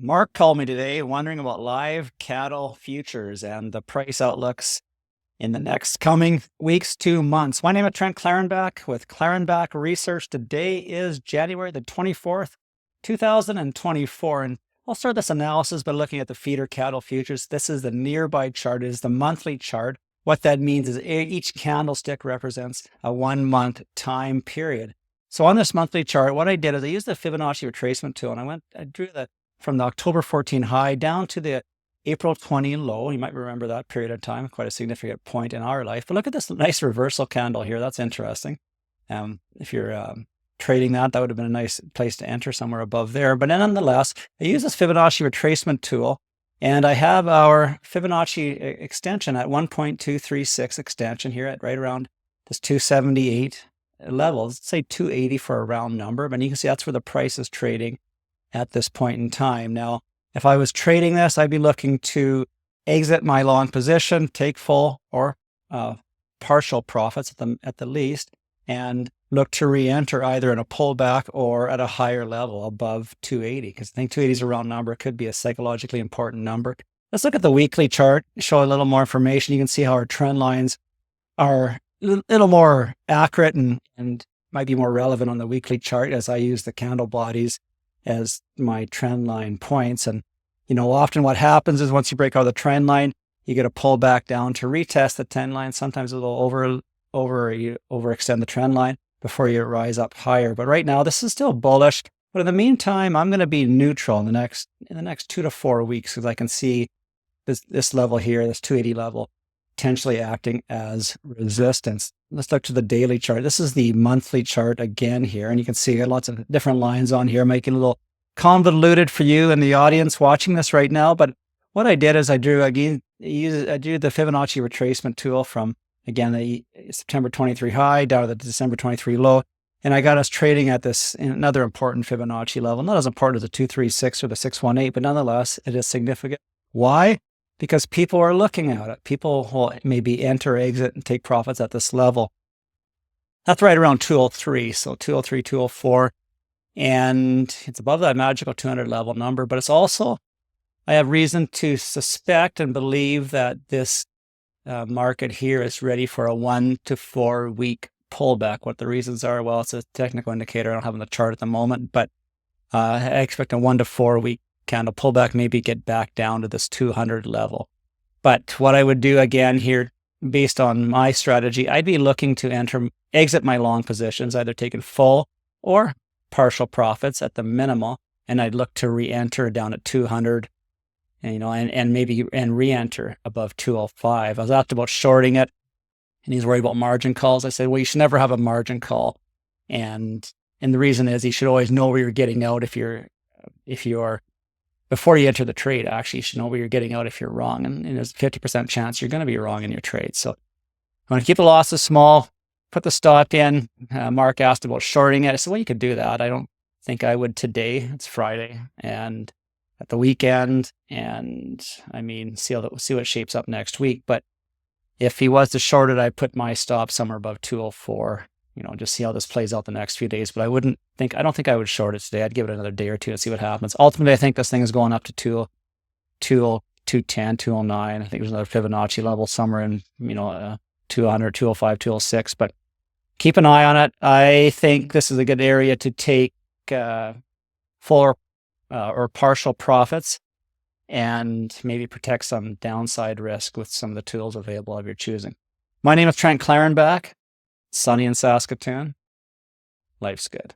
Mark called me today wondering about live cattle futures and the price outlooks in the next coming weeks to months. My name is Trent Klarenbach with Klarenbach Research. Today is January the 24th, 2024. And I'll start this analysis by looking at the feeder cattle futures. This is the nearby chart, it is the monthly chart. What that means is each candlestick represents a 1 month time period. So on this monthly chart, what I did is I used the Fibonacci retracement tool and I drew from the October 14 high down to the April 20 low. You might remember that period of time, quite a significant point in our life. But look at this nice reversal candle here. That's interesting. If you're trading that would have been a nice place to enter somewhere above there. But nonetheless, I use this Fibonacci retracement tool, and I have our Fibonacci extension at 1.236 extension here at right around this 278 level. Let's say 280 for a round number. But you can see that's where the price is trading at this point in time. Now, if I was trading this, I'd be looking to exit my long position, take full or partial profits at the least, and look to re-enter either in a pullback or at a higher level above 280, because I think 280 is a round number. It could be a psychologically important number. Let's look at the weekly chart, show a little more information. You can see how our trend lines are a little more accurate and might be more relevant on the weekly chart, as I use the candle bodies as my trend line points. And often what happens is once you break out the trend line, you get a pullback down to retest the trend line. Sometimes it'll overextend the trend line before you rise up higher. But right now, this is still bullish. But in the meantime, I'm going to be neutral in the next 2 to 4 weeks, because I can see this level here, this 280 level, potentially acting as resistance. Let's look to the daily chart. This is the monthly chart again here, and you can see lots of different lines on here, making it a little convoluted for you in the audience watching this right now. But what I did is I drew the Fibonacci retracement tool from, again, the September 23 high down to the December 23 low, and I got us trading at this another important Fibonacci level, not as important as the 236 or the 618, but nonetheless, it is significant. Why? Because people are looking at it. People will maybe enter, exit, and take profits at this level. That's right around 203. So 203, 204. And it's above that magical 200 level number. But it's also, I have reason to suspect and believe that this market here is ready for a 1 to 4 week pullback. What the reasons are, well, it's a technical indicator I don't have on the chart at the moment, but I expect a 1 to 4 week candle pullback, maybe get back down to this 200 level. But what I would do again here, based on my strategy, I'd be looking to exit my long positions, either taking full or partial profits at the minimal, and I'd look to re-enter down at 200, and maybe re-enter above 205. I was asked about shorting it, and he's worried about margin calls. I said, well, you should never have a margin call, and the reason is you should always know where you're getting out. If you're before you enter the trade, actually, you should know where you're getting out if you're wrong. And there's a 50% chance you're going to be wrong in your trade. So I want to keep the losses small, put the stop in. Mark asked about shorting it. I said, well, you could do that. I don't think I would today. It's Friday and at the weekend. And see what shapes up next week. But if he was to short it, I'd put my stop somewhere above 204. Just see how this plays out the next few days. But I don't think I would short it today. I'd give it another day or two and see what happens. Ultimately, I think this thing is going up to 210, 209. I think there's another Fibonacci level somewhere in, 200, 205, 206. But keep an eye on it. I think this is a good area to take full or partial profits and maybe protect some downside risk with some of the tools available of your choosing. My name is Trent Clarenbach. Sunny in Saskatoon. Life's good.